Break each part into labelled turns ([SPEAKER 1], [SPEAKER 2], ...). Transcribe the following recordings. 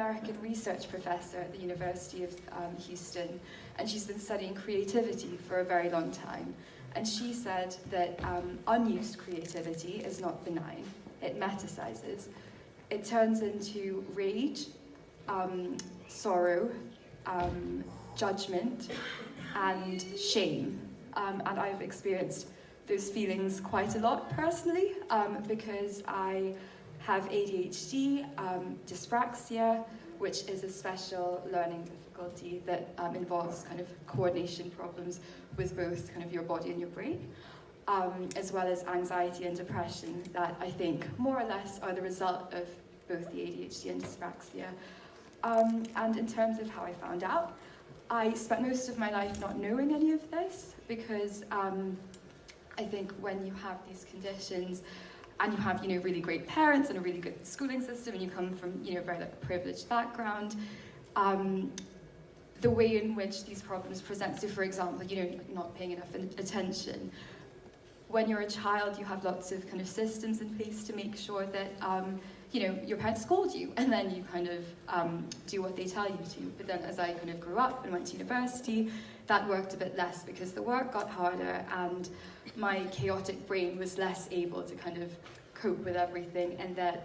[SPEAKER 1] American research professor at the University of Houston, and she's been studying creativity for a very long time. And she said that unused creativity is not benign. It metasizes. It turns into rage, sorrow, judgment, and shame. And I've experienced those feelings quite a lot personally, because I have ADHD, dyspraxia, which is a special learning difficulty that involves kind of coordination problems with both kind of your body and your brain, as well as anxiety and depression that I think more or less are the result of both the ADHD and dyspraxia. And in terms of how I found out, I spent most of my life not knowing any of this because I think when you have these conditions and you have, really great parents and a really good schooling system and you come from, a very privileged background, the way in which these problems present, so for example, not paying enough attention. When you're a child, you have lots of kind of systems in place to make sure that, your parents scold you and then you kind of do what they tell you to. But then as I kind of grew up and went to university, that worked a bit less because the work got harder and my chaotic brain was less able to kind of cope with everything,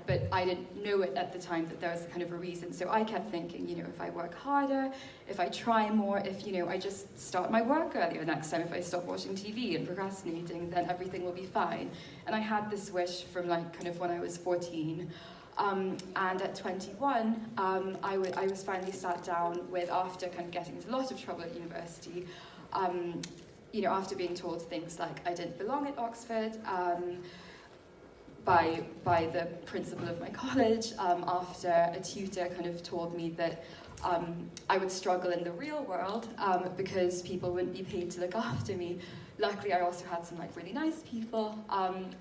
[SPEAKER 1] but I didn't know it at the time that there was kind of a reason. So I kept thinking, if I work harder, if I try more, if, I just start my work earlier next time, if I stop watching TV and procrastinating, then everything will be fine. And I had this wish from kind of when I was 14. And at 21, I was finally sat down with, after kind of getting into a lot of trouble at university, after being told things like I didn't belong at Oxford, by the principal of my college, after a tutor kind of told me that I would struggle in the real world because people wouldn't be paid to look after me. Luckily, I also had some really nice people,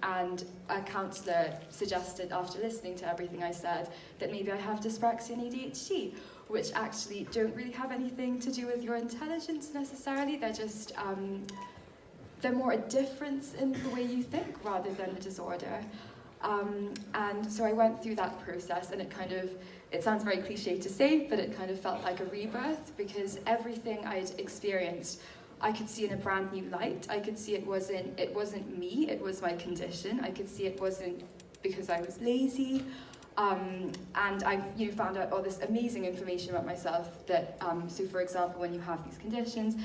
[SPEAKER 1] and a counsellor suggested, after listening to everything I said, that maybe I have dyspraxia and ADHD, which actually don't really have anything to do with your intelligence necessarily. They're just they're more a difference in the way you think rather than a disorder. And so I went through that process, and it sounds very cliche to say, but it kind of felt like a rebirth, because everything I'd experienced, I could see in a brand new light. I could see it wasn't me, it was my condition. I could see it wasn't because I was lazy. And I found out all this amazing information about myself that, so for example, when you have these conditions,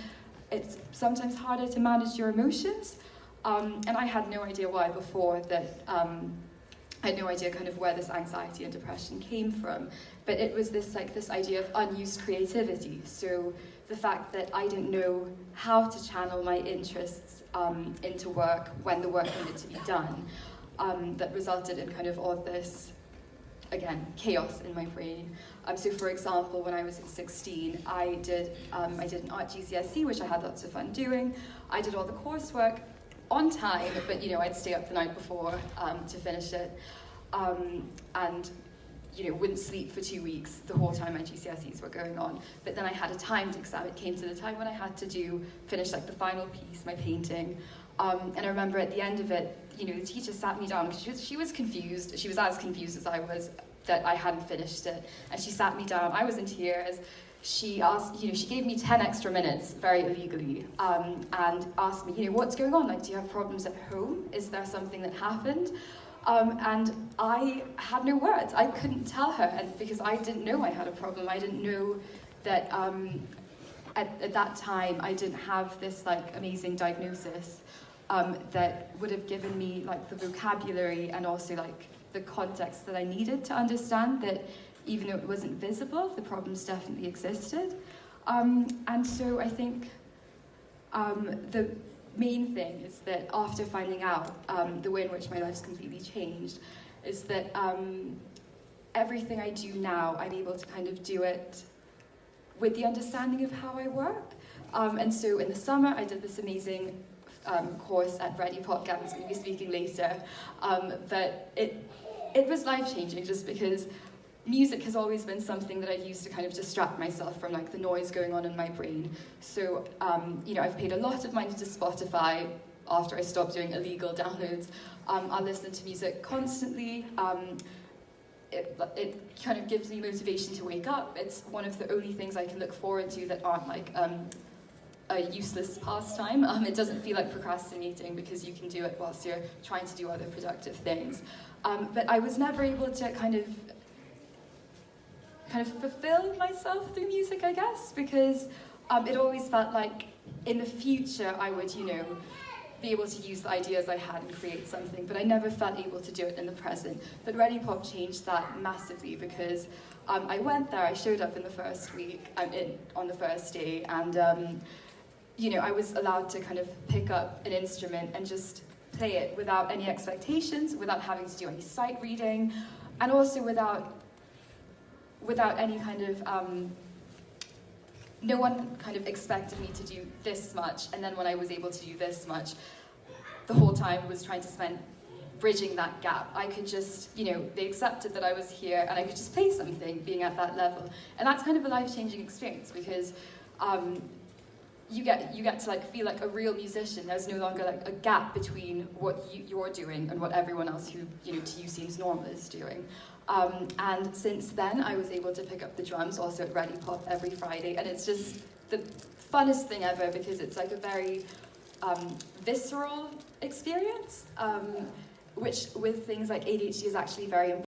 [SPEAKER 1] it's sometimes harder to manage your emotions. And I had no idea why before that. I had no idea kind of where this anxiety and depression came from, but it was this idea of unused creativity. So the fact that I didn't know how to channel my interests into work when the work needed to be done, that resulted in kind of all this, again, chaos in my brain. So for example, when I was 16, I did an art GCSE, which I had lots of fun doing. I did all the coursework on time, but I'd stay up the night before to finish it, and wouldn't sleep for 2 weeks the whole time my GCSEs were going on. But then I had a timed exam. It came to the time when I had to finish the final piece, my painting, and I remember at the end of it, the teacher sat me down because she was confused. She was as confused as I was that I hadn't finished it, and she sat me down. I was in tears. She asked, she gave me 10 extra minutes, very illegally, and asked me, what's going on? Do you have problems at home? Is there something that happened? And I had no words. I couldn't tell her, and because I didn't know I had a problem. I didn't know that at that time I didn't have this amazing diagnosis that would have given me the vocabulary and also the context that I needed to understand that even though it wasn't visible, the problems definitely existed. And so I think the main thing is that after finding out the way in which my life's completely changed is that everything I do now, I'm able to kind of do it with the understanding of how I work. And so in the summer, I did this amazing course at Freddie Potgap, who's going to be speaking later. But it was life-changing just because music has always been something that I've used to kind of distract myself from the noise going on in my brain. So, I've paid a lot of money to Spotify after I stopped doing illegal downloads. I listen to music constantly. it kind of gives me motivation to wake up. It's one of the only things I can look forward to that aren't like a useless pastime. It doesn't feel like procrastinating because you can do it whilst you're trying to do other productive things. But I was never able to kind of fulfill myself through music, I guess, because it always felt like in the future I would, be able to use the ideas I had and create something, but I never felt able to do it in the present. But Ready Pop changed that massively because I went there, I showed up in the first week, on the first day, and I was allowed to kind of pick up an instrument and just play it without any expectations, without having to do any sight reading, and also without any kind of no one kind of expected me to do this much, and then when I was able to do this much, the whole time was trying to spend bridging that gap. I could just, they accepted that I was here, and I could just play something being at that level. And that's kind of a life-changing experience, because you get to like feel like a real musician. There's no longer like a gap between what you're doing and what everyone else who, to you seems normal is doing. And since then, I was able to pick up the drums also at Ready Pop every Friday, and it's just the funnest thing ever because it's like a very visceral experience, which with things like ADHD is actually very important.